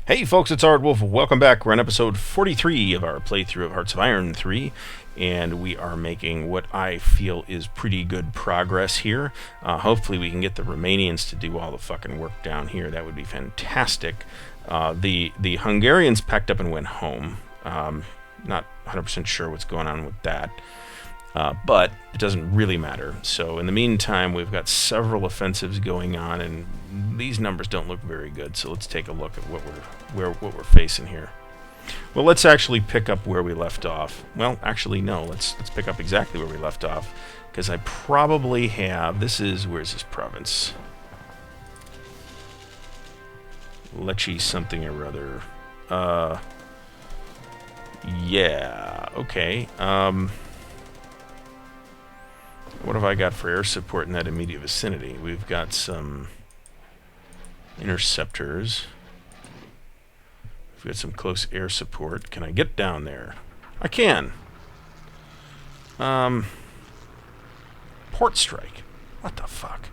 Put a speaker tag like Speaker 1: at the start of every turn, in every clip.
Speaker 1: Hey folks, it's Ardwulf. Welcome back. We're on episode 43 of our playthrough of Hearts of Iron 3, and we are making what I feel is pretty good progress here. Hopefully we can get the Romanians to do all the fucking work down here. That would be fantastic. The Hungarians packed up and went home. Not 100% sure what's going on with that. But it doesn't really matter. So in the meantime, we've got several offensives going on, and these numbers don't look very good. So let's take a look at what we're facing here. Well, let's actually pick up where we left off. Well, actually, no. Let's pick up exactly where we left off, because I probably have. Where's this province? Lecce something or other. Yeah. Okay. What have I got for air support in that immediate vicinity? We've got some interceptors. We've got some close air support. Can I get down there? I can. Port strike. What the fuck?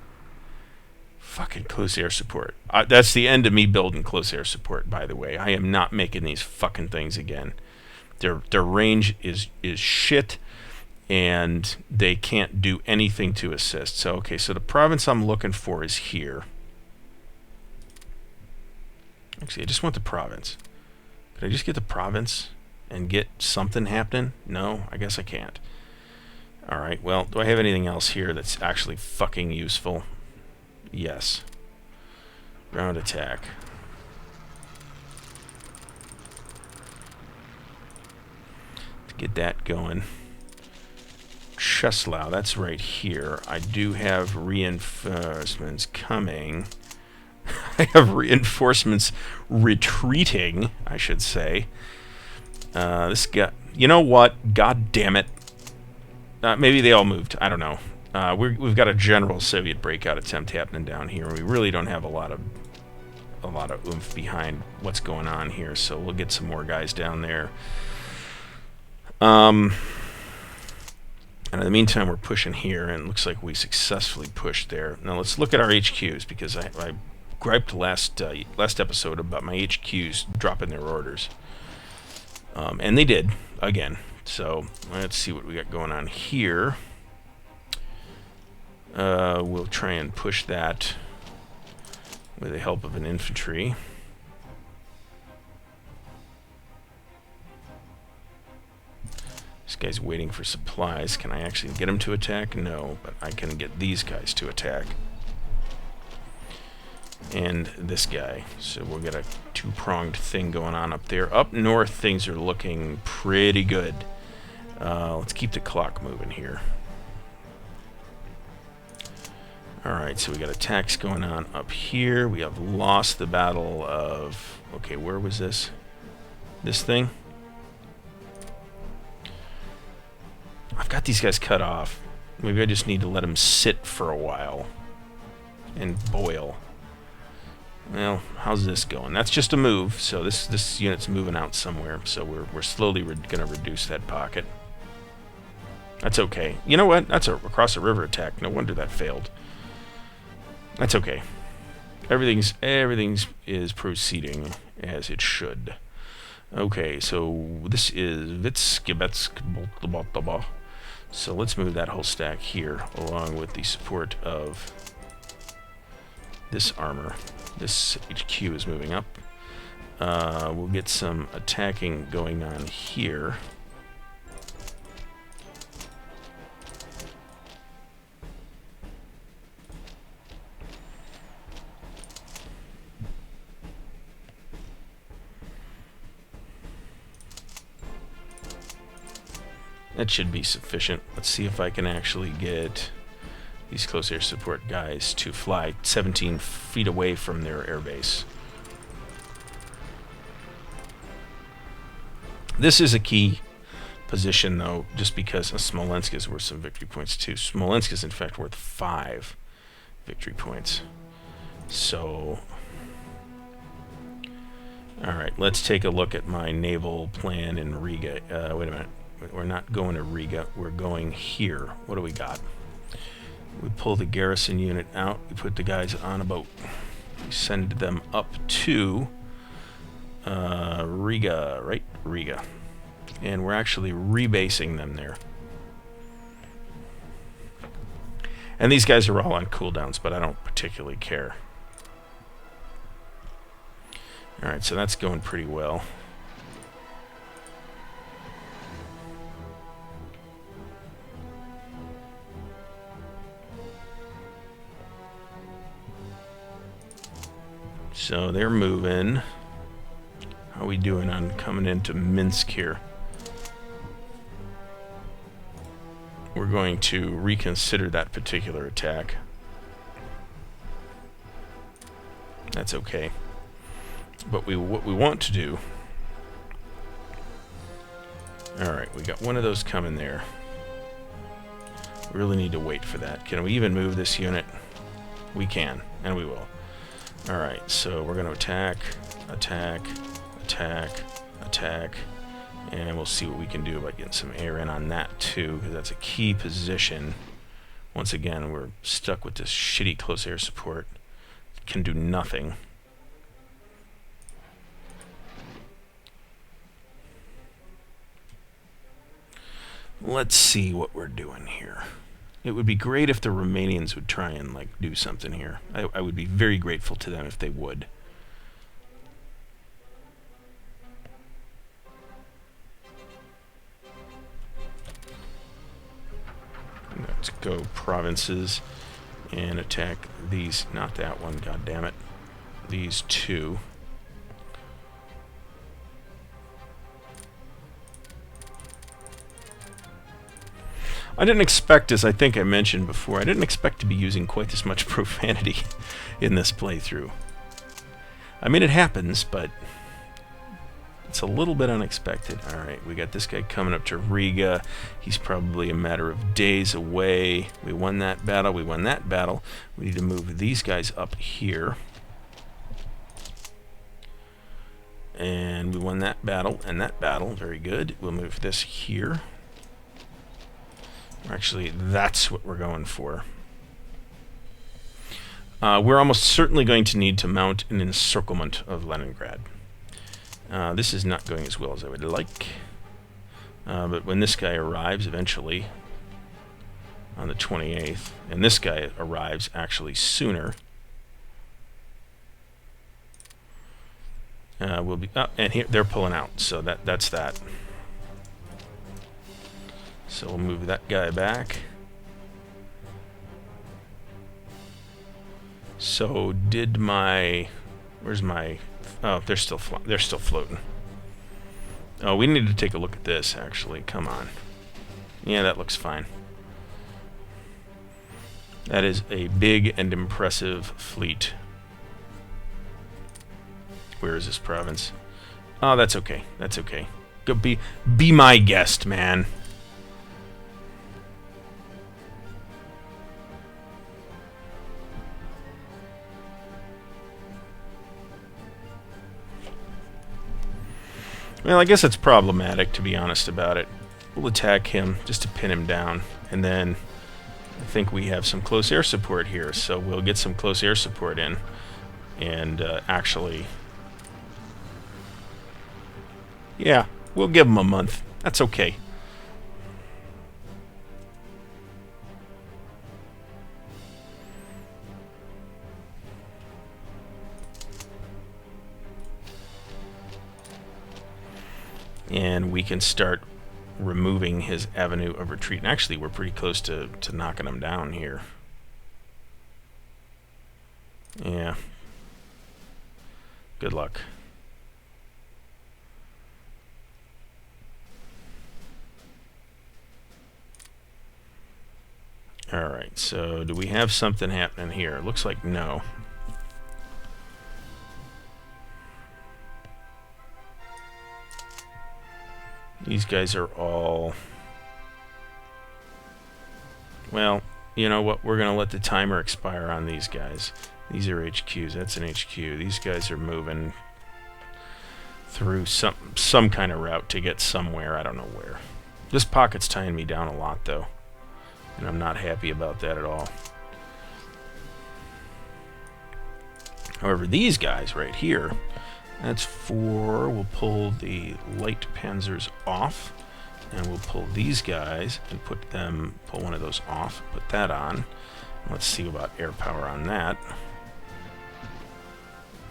Speaker 1: Fucking close air support. That's the end of me building close air support, by the way. I am not making these fucking things again. Their range is shit. And they can't do anything to assist. So, okay, so the province I'm looking for is here. Actually, I just want the province. Could I just get the province and get something happening? No, I guess I can't. Alright, well, do I have anything else here that's actually fucking useful? Yes. Ground attack. Let's get that going. Czeslau, that's right here. I do have reinforcements coming. I have reinforcements retreating, I should say. This guy... You know what? God damn it. Maybe they all moved. I don't know. We've got a general Soviet breakout attempt happening down here. We really don't have a lot of oomph behind what's going on here, so we'll get some more guys down there. And in the meantime, we're pushing here, and it looks like we successfully pushed there. Now let's look at our HQs, because I griped last episode about my HQs dropping their orders. And they did, again. So let's see what we got going on here. We'll try and push that with the help of an infantry. This guy's waiting for supplies. Can I actually get him to attack? No, but I can get these guys to attack. And this guy. So we'll get a two-pronged thing going on up there. Up north, things are looking pretty good. Let's keep the clock moving here. Alright, so we got attacks going on up here. We have lost the battle of... Okay, where was this? This thing? I've got these guys cut off. Maybe I just need to let them sit for a while and boil. Well, how's this going? That's just a move, so this unit's moving out somewhere. So we're slowly going to reduce that pocket. That's okay. You know what? That's across a river attack. No wonder that failed. That's okay. Everything's is proceeding as it should. Okay, so this is Vitskibetsk. So let's move that whole stack here, along with the support of this armor. This HQ is moving up. We'll get some attacking going on here. That should be sufficient. Let's see if I can actually get these close air support guys to fly 17 feet away from their airbase. This is a key position, though, just because Smolensk is worth some victory points, too. Smolensk is, in fact, worth 5 victory points. So... Alright, let's take a look at my naval plan in Riga. Wait a minute. We're not going to Riga. We're going here. What do we got? We pull the garrison unit out. We put the guys on a boat. We send them up to Riga, right? Riga. And we're actually rebasing them there. And these guys are all on cooldowns, but I don't particularly care. Alright, so that's going pretty well. So they're moving. How are we doing on coming into Minsk here? We're going to reconsider that particular attack. That's okay. But what we want to do... Alright, we got one of those coming there. We really need to wait for that. Can we even move this unit? We can, and we will. Alright, so we're going to attack, attack, attack, attack, and we'll see what we can do about getting some air in on that too, because that's a key position. Once again, we're stuck with this shitty close air support. Can do nothing. Let's see what we're doing here. It would be great if the Romanians would try and like do something here. I would be very grateful to them if they would. Let's go provinces and attack these. Not that one, god damn it. These two. I didn't expect, as I think I mentioned before, I didn't expect to be using quite this much profanity in this playthrough. I mean, it happens, but it's a little bit unexpected. Alright, we got this guy coming up to Riga. He's probably a matter of days away. We won that battle. We won that battle. We need to move these guys up here. And we won that battle and that battle. Very good. We'll move this here. Actually, that's what we're going for. We're almost certainly going to need to mount an encirclement of Leningrad. This is not going as well as I would like. But when this guy arrives eventually on the 28th, and this guy arrives actually sooner, we'll be... Oh, and here they're pulling out, so that's that. So we'll move that guy back. So did my... Where's my... Oh, they're still floating. Oh, we need to take a look at this, actually. Come on. Yeah, that looks fine. That is a big and impressive fleet. Where is this province? Oh, that's okay. That's okay. Go be my guest, man. Well, I guess it's problematic, to be honest about it. We'll attack him just to pin him down, and then I think we have some close air support here, so we'll get some close air support in, and actually... Yeah, we'll give him a month. That's okay. And we can start removing his avenue of retreat. And actually, we're pretty close to knocking him down here. Yeah. Good luck. Alright, so do we have something happening here? Looks like no. These guys are all... Well, you know what? We're going to let the timer expire on these guys. These are HQs. That's an HQ. These guys are moving through some kind of route to get somewhere. I don't know where. This pocket's tying me down a lot, though. And I'm not happy about that at all. However, these guys right here, That's 4. We'll pull the light panzers off, and we'll pull these guys and pull one of those off, put that on. Let's see about air power on that.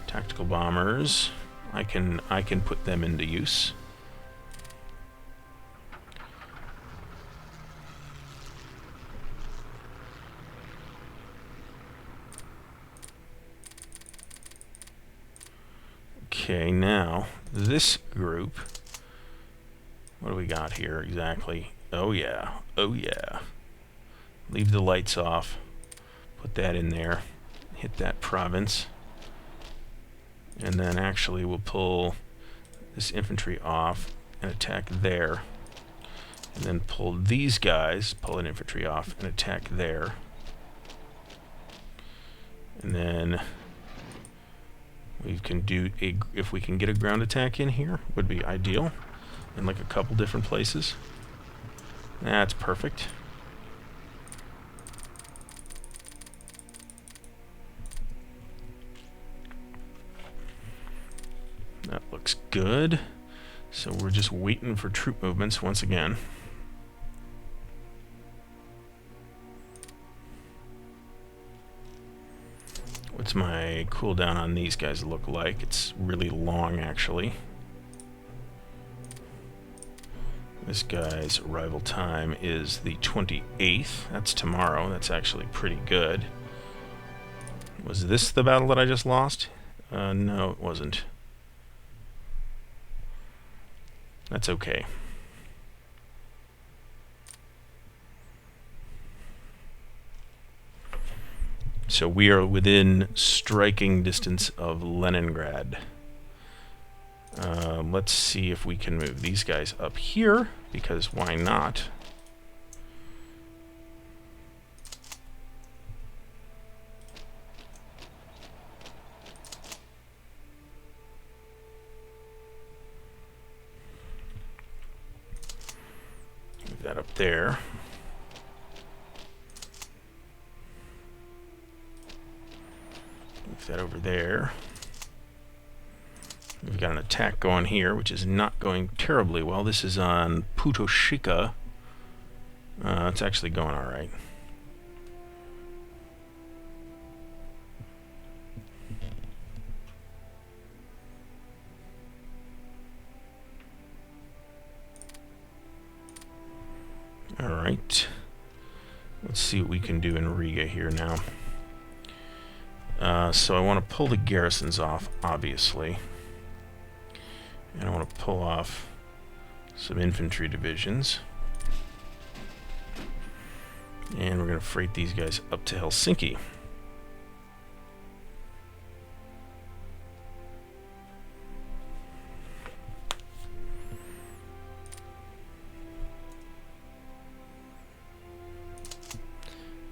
Speaker 1: Tactical bombers, I can put them into use. Okay, now this group, what do we got here exactly? Oh yeah, oh yeah. Leave the lights off, put that in there, hit that province, and then actually we'll pull this infantry off and attack there, and then pull these guys, pull an infantry off and attack there, and then we can do if we can get a ground attack in here, would be ideal, in like a couple different places. That's perfect. That looks good. So we're just waiting for troop movements once again. What's my cooldown on these guys look like? It's really long, actually. This guy's arrival time is the 28th. That's tomorrow. That's actually pretty good. Was this the battle that I just lost? No, it wasn't. That's okay. So we are within striking distance of Leningrad. Let's see if we can move these guys up here, because why not? Move that up there. Move that over there. We've got an attack going here, which is not going terribly well. This is on Putoshika. It's actually going all right. All right. Let's see what we can do in Riga here now. So I want to pull the garrisons off, obviously. And I want to pull off some infantry divisions. And we're going to freight these guys up to Helsinki.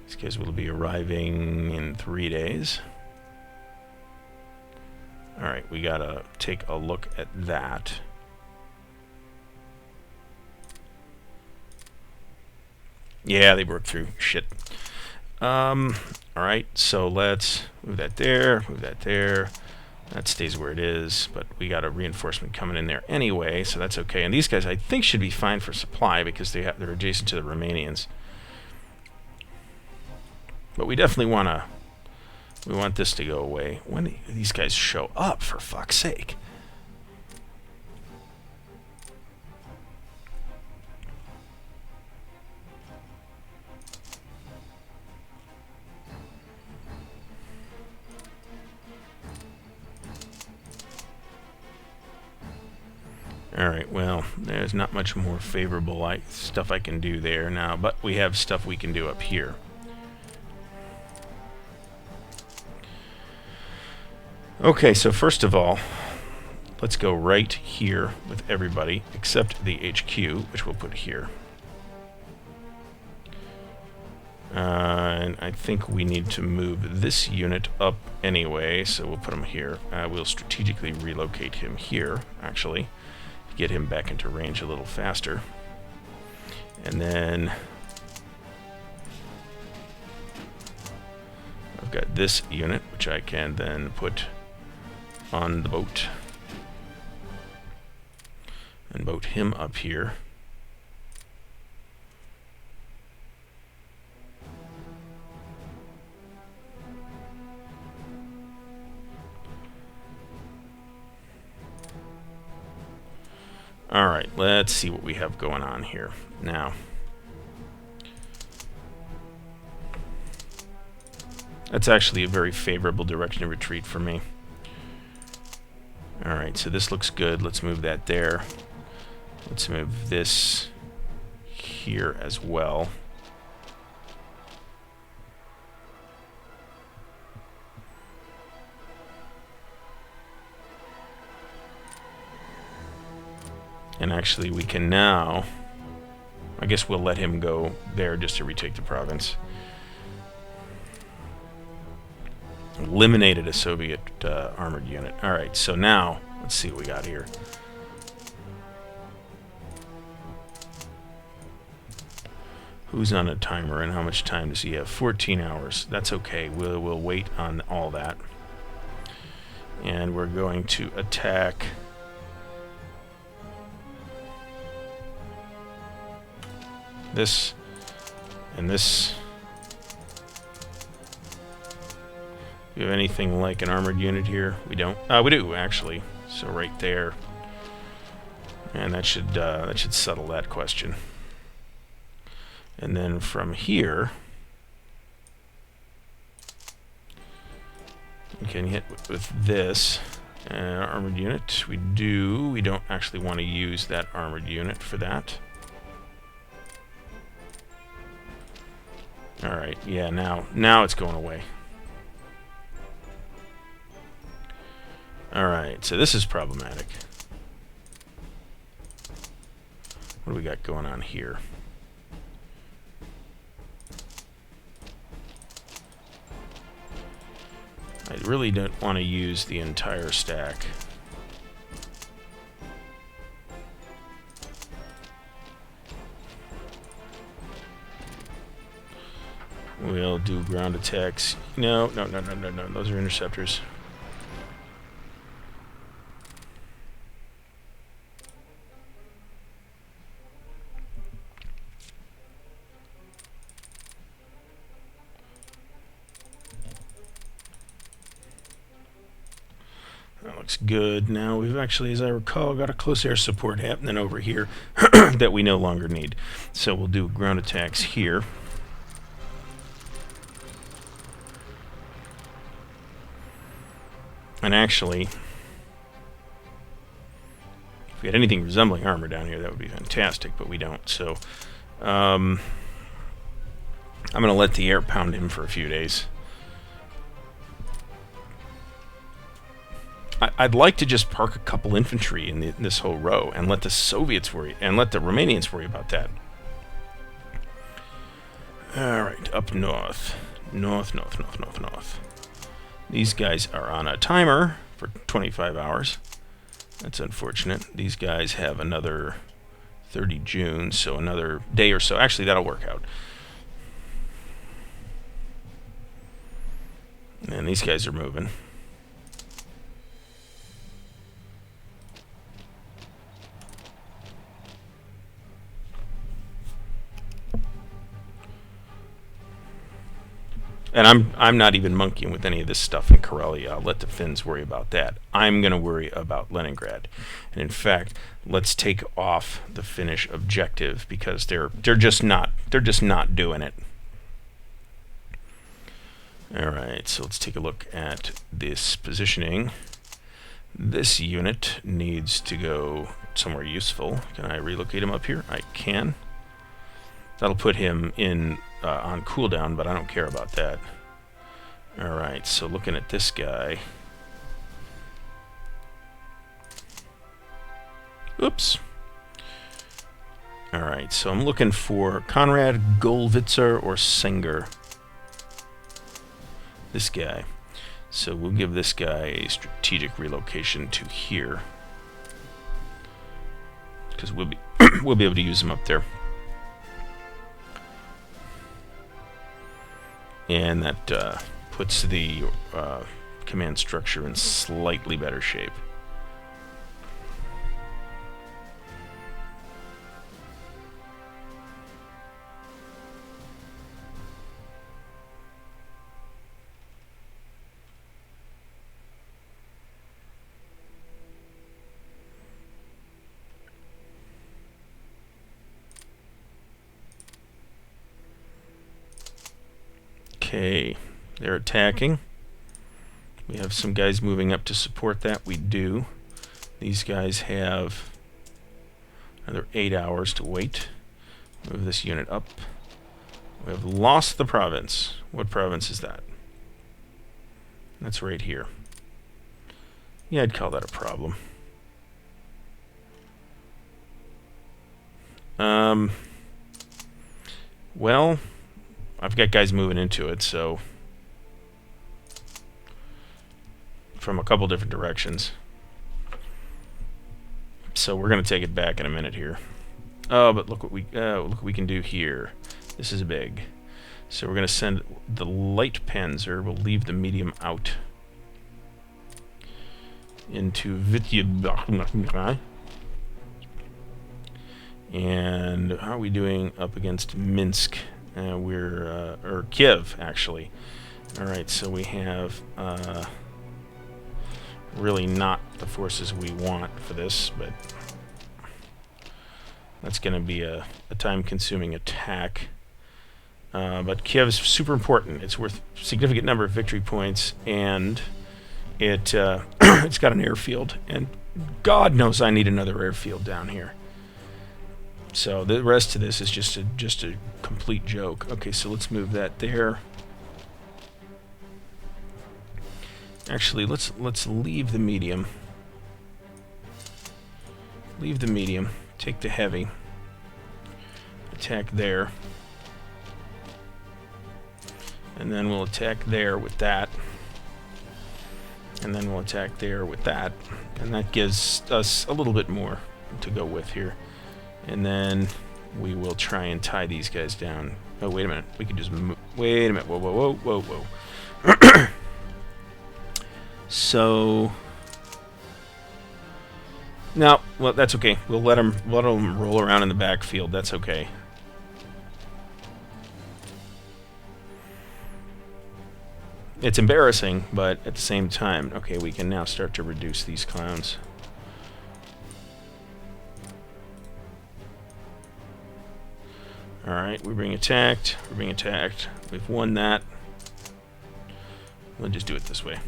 Speaker 1: These guys will be arriving in 3 days. Alright, we gotta take a look at that. Yeah, they broke through. Shit. Alright, so let's move that there, move that there. That stays where it is, but we got a reinforcement coming in there anyway, so that's okay. And these guys, I think, should be fine for supply because they're adjacent to the Romanians. But we definitely we want this to go away. When do these guys show up, for fuck's sake? Alright, well, there's not much more favorable stuff I can do there now, but we have stuff we can do up here. Okay, so first of all, let's go right here with everybody except the HQ, which we'll put here. And I think we need to move this unit up anyway, so we'll put him here. We'll strategically relocate him here, actually, to get him back into range a little faster. And then I've got this unit, which I can then put on the boat and boat him up here. Alright, let's see what we have going on here. Now, that's actually a very favorable direction of retreat for me. Alright, so this looks good. Let's move that there. Let's move this here as well. And actually, we can now... I guess we'll let him go there just to retake the province. Eliminated a Soviet armored unit. Alright, so now, let's see what we got here. Who's on a timer and how much time does he have? 14 hours. That's okay. We'll wait on all that. And we're going to attack... this and this. Do we have anything like an armored unit here? We don't. We do actually. So right there, and that should settle that question. And then from here, we can hit with this armored unit. We do. We don't actually want to use that armored unit for that. Alright, yeah, now it's going away. Alright, so this is problematic. What do we got going on here? I really don't want to use the entire stack. We'll do ground attacks. No. Those are interceptors. That looks good. Now we've actually, as I recall, got a close air support happening over here that we no longer need. So we'll do ground attacks here. And actually, if we had anything resembling armor down here, that would be fantastic, but we don't. So, I'm going to let the air pound him for a few days. I'd like to just park a couple infantry in this whole row and let the Soviets worry, and let the Romanians worry about that. Alright, up north. North. These guys are on a timer for 25 hours. That's unfortunate. These guys have another 30 June, so another day or so. Actually, that'll work out. And these guys are moving. And I'm not even monkeying with any of this stuff in Karelia. I'll let the Finns worry about that. I'm going to worry about Leningrad. And in fact, let's take off the Finnish objective because they're just not doing it. All right, so let's take a look at this positioning. This unit needs to go somewhere useful. Can I relocate him up here? I can. That'll put him in on cooldown, but I don't care about that. Alright, so looking at this guy. Oops. Alright, so I'm looking for Konrad, Golvitzer, or Senger. This guy. So we'll give this guy a strategic relocation to here. Because we'll be able to use him up there. And that puts the command structure in slightly better shape. Okay, they're attacking. We have some guys moving up to support that. We do. These guys have another 8 hours to wait. Move this unit up. We have lost the province. What province is that? That's right here. Yeah, I'd call that a problem. Well, I've got guys moving into it, so from a couple different directions. So we're going to take it back in a minute here. Oh, but look what we can do here. This is big. So we're going to send the light panzer. We'll leave the medium out into Vityabakh. And how are we doing up against Minsk? Or Kiev, actually. Alright, so we have really not the forces we want for this, but that's going to be a time-consuming attack. But Kiev is super important. It's worth a significant number of victory points, and it's got an airfield, and God knows I need another airfield down here. So the rest of this is just a complete joke. Okay, so let's move that there. Actually, let's leave the medium. Leave the medium. Take the heavy. Attack there. And then we'll attack there with that. And then we'll attack there with that. And that gives us a little bit more to go with here. And then we will try and tie these guys down. Oh, wait a minute. We can just move. Wait a minute. Whoa, whoa, whoa, whoa, whoa. So... No, well, that's okay. We'll let them roll around in the backfield. That's okay. It's embarrassing, but at the same time, okay, we can now start to reduce these clowns. Alright, we're being attacked. We're being attacked. We've won that. We'll just do it this way.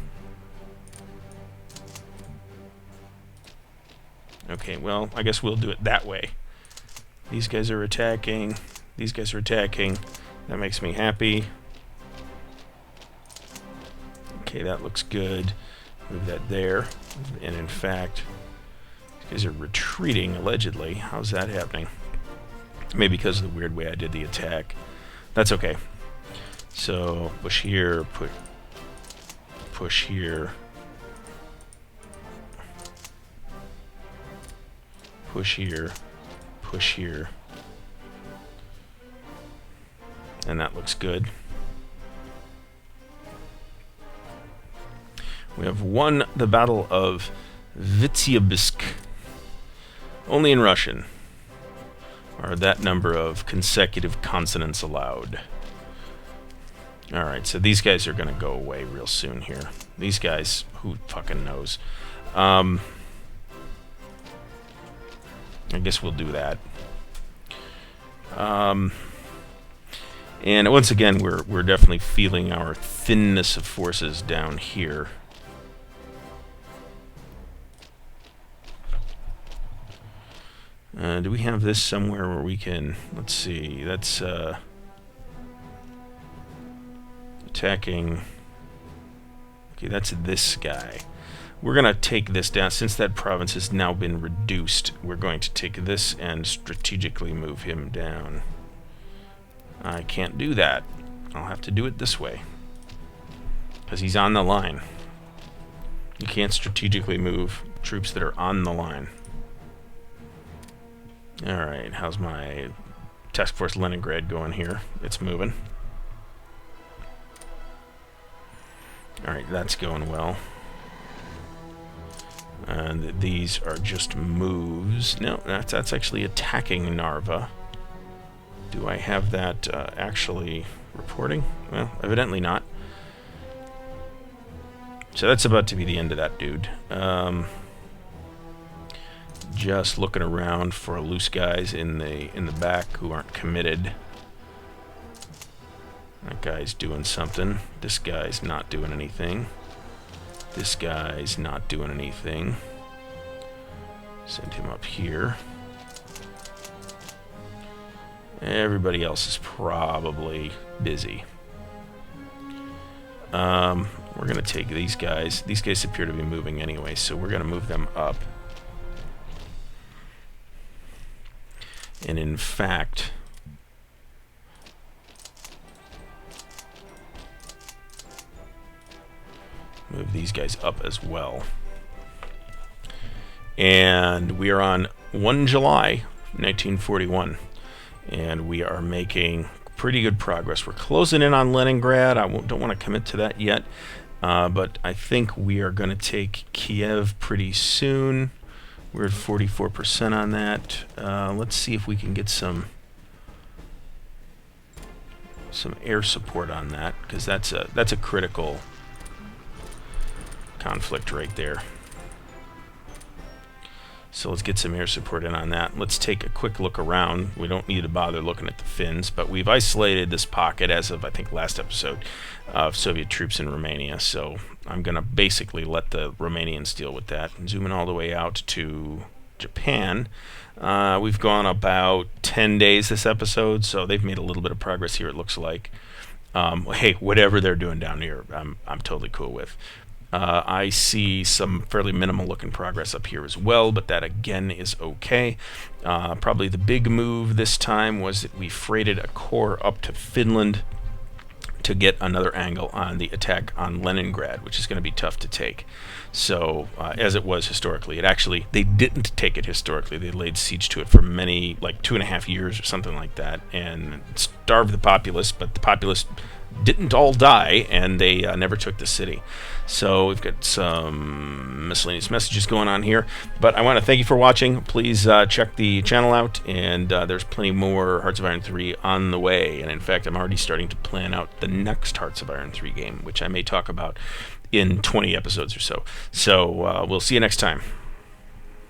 Speaker 1: Okay, well, I guess we'll do it that way. These guys are attacking. These guys are attacking. That makes me happy. Okay, that looks good. Move that there. And in fact, these guys are retreating, allegedly. How's that happening? Maybe because of the weird way I did the attack. That's okay. So, push here, push here. Push here, push here. And that looks good. We have won the Battle of Vityabsk. Only in Russian are that number of consecutive consonants allowed. Alright, so these guys are going to go away real soon here. These guys, who fucking knows? I guess we'll do that. And once again, we're definitely feeling our thinness of forces down here. Do we have this somewhere where we can... Let's see, that's attacking... Okay, that's this guy. We're going to take this down. Since that province has now been reduced, we're going to take this and strategically move him down. I can't do that. I'll have to do it this way. Because he's on the line. You can't strategically move troops that are on the line. Alright, how's my Task Force Leningrad going here? It's moving. Alright, that's going well. And these are just moves. No, that's actually attacking Narva. Do I have that actually reporting? Well, evidently not. So that's about to be the end of that dude. Just looking around for loose guys in the back who aren't committed. That guy's doing something. This guy's not doing anything. This guy's not doing anything. Send him up here. Everybody else is probably busy. We're going to take these guys. These guys appear to be moving anyway, so we're going to move them up. And in fact, move these guys up as well. And we are on 1 July 1941, and we are making pretty good progress. We're closing in on Leningrad. I don't want to commit to that yet, but I think we are going to take Kiev pretty soon. We're at 44% on that. Let's see if we can get some air support on that, because that's a critical conflict right there. So let's get some air support in on that. Let's take a quick look around. We don't need to bother looking at the Finns, but we've isolated this pocket as of, I think, last episode of Soviet troops in Romania. So I'm going to basically let the Romanians deal with that. And zooming all the way out to Japan. We've gone about 10 days this episode, so they've made a little bit of progress here, it looks like. Hey, whatever they're doing down here, I'm totally cool with. I see some fairly minimal looking progress up here as well, but that again is okay. Probably the big move this time was that we freighted a corps up to Finland to get another angle on the attack on Leningrad, which is going to be tough to take. So, as it was historically, they didn't take it historically. They laid siege to it for many, like 2.5 years or something like that, and starved the populace, but the populace didn't all die, and they never took the city. So we've got some miscellaneous messages going on here, but I want to thank you for watching. Please check the channel out, and there's plenty more Hearts of Iron 3 on the way, and in fact I'm already starting to plan out the next Hearts of Iron 3 game, which I may talk about in 20 episodes or so. So we'll see you next time.